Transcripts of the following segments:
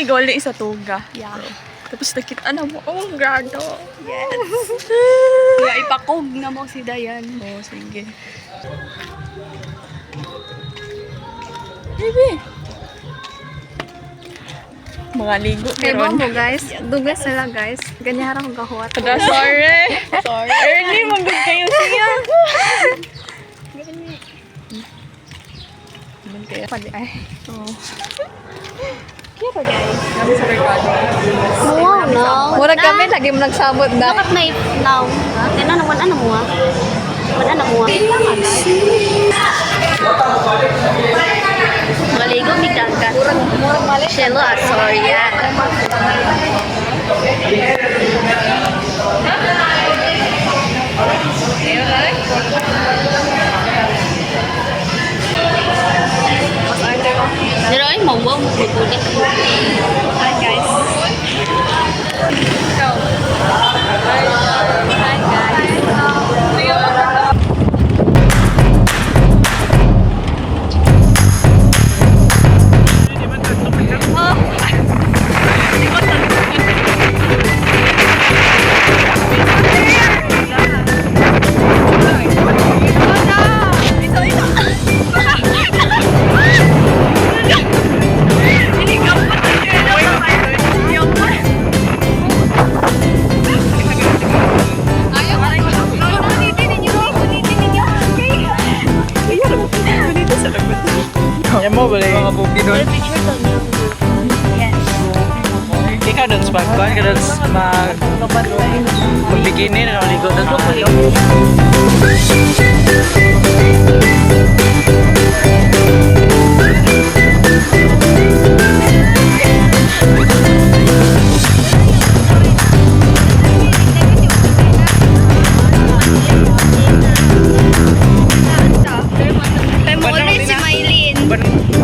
maligaw sa Tuga. Yeah. Tapos nakita na mo, oh, grado. Yes. Kaya ipakog na mo si Dayan. Oh, sige. Baby. Mga ligo. Kaya mo guys, dugas na lang guys. Ganyan harang kong kahuat. Sorry. Sorry. Early, magod kayo siya. Naman kaya. Pwede ay. Oo. Kaya pa guys. Kami sa Ricardo. Wow, no. Murag kami, lagi mo nagsabot na. Bakit may flow? Tingnan naman ano mo ah. Ano mo ah. Maligo ni Dagat. Shelo at Soria. Pero ay mawaw mo kukulit. Hi guys. Hi guys. Yan mo, balik mga buki doon. Hindi ka doon sa pagkuhan, ka doon magbikini na naligo doon.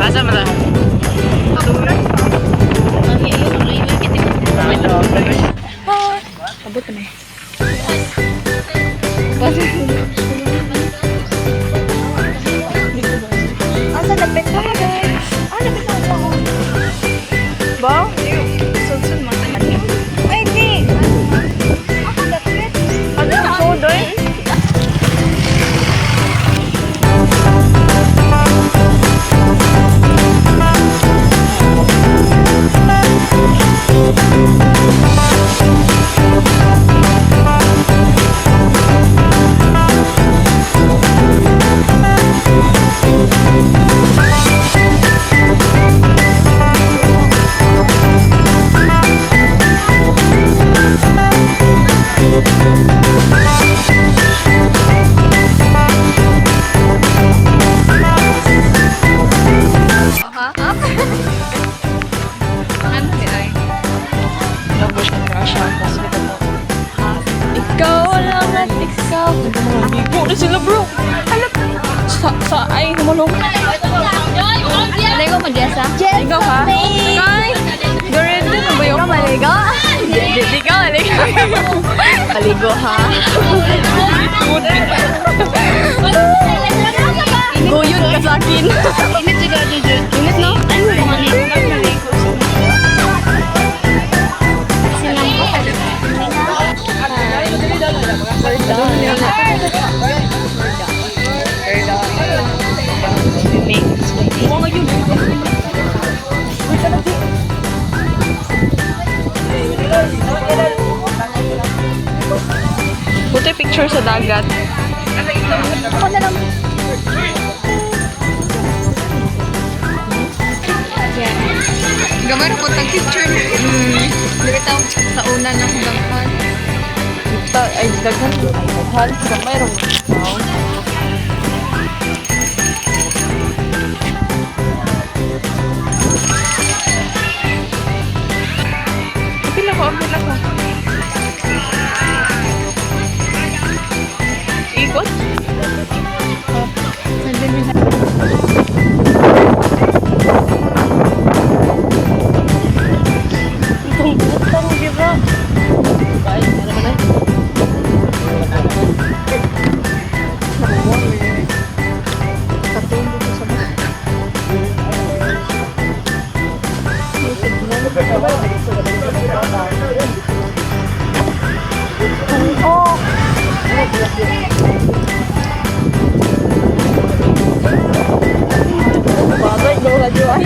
Asa mo na? Abot na eh. Asa lapit na guys? Lapit na ako. Ba? Sunsun mo. Ay, di. Ako lapit. Ano ako doon? Ikaw lang at ikaw. Bigo na sila bro. Alam. Sa ay humulong. Maligo mo, Jessa? Ikaw ha? Kay. Garendo na ba yung Maligo? Di ka maligo. Maligo ha? Guyod ka sa akin. Init juga, Jujut. Init, no? Ano mo mga nito? Silang ko. Buti picture sa dagat. Ako na lang. Gamay na po tag picture. Dili taw sa una na kung daghan. Ay daghan. Ay daghan. Gamay ra mo. Pila ko. Ikot? Bagay, no, radyo ay.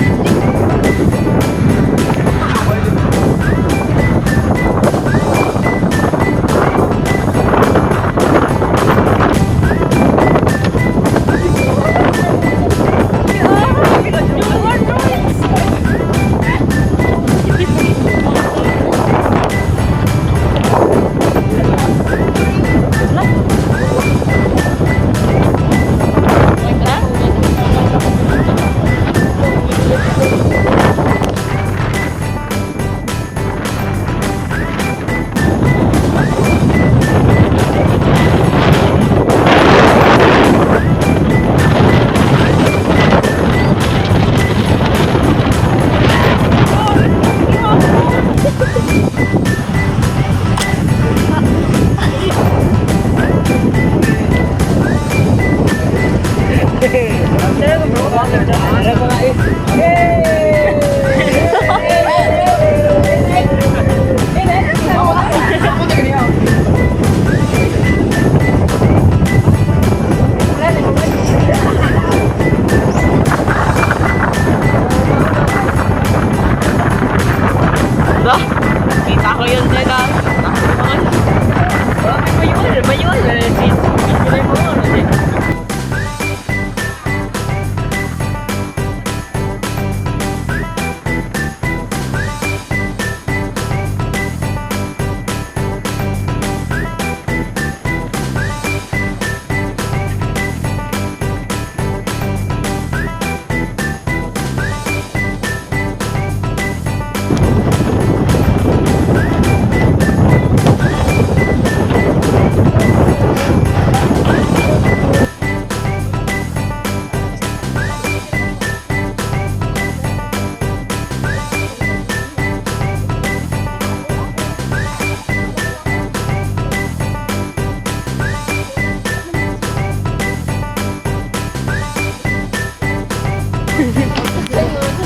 Kita ko yun sila. Bayun.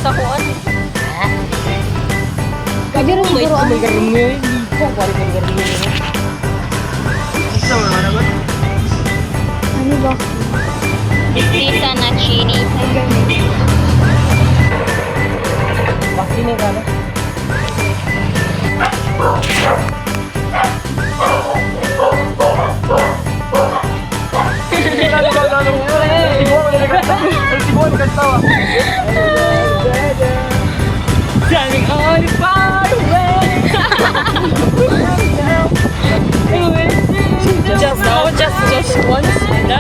Sa kuan. Pwede rin siguro ano. Ano ba? Sisa na chini. Bakit ka na? Standing on fire away. Just once. No.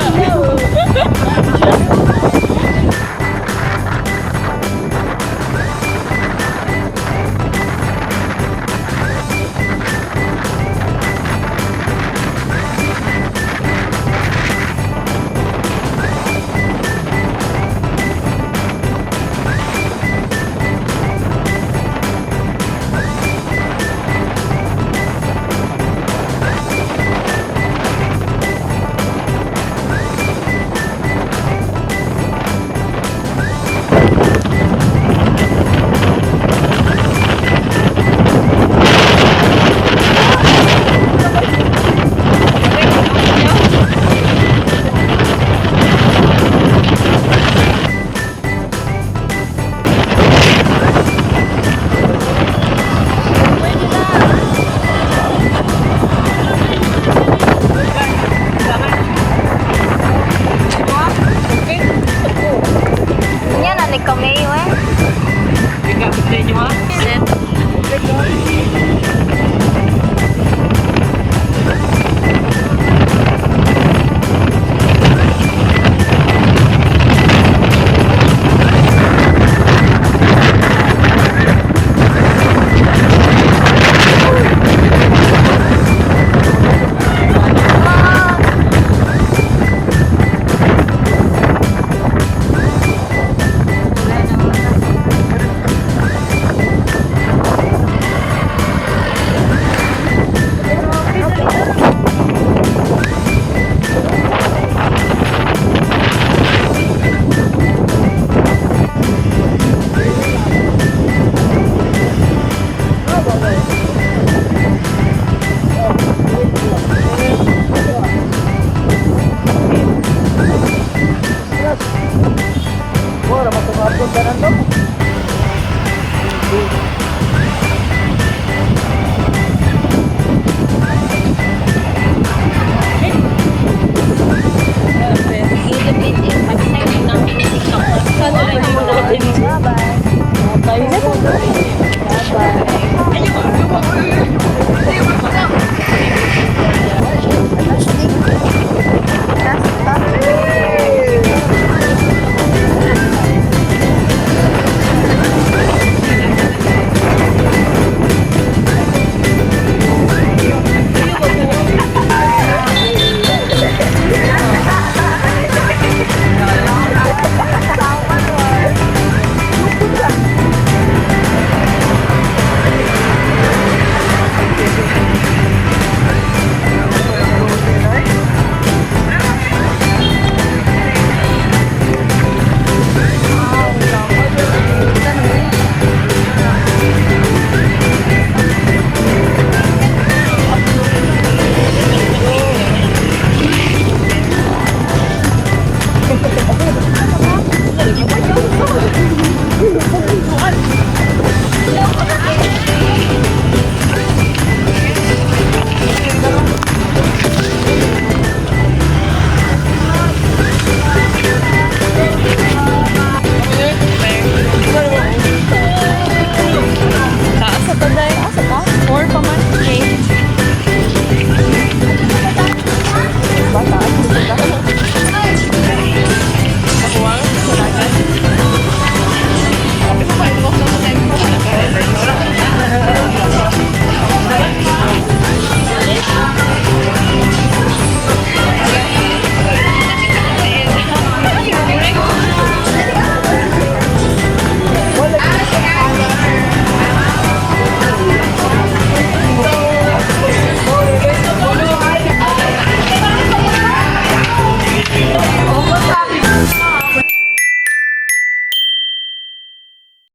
Ay,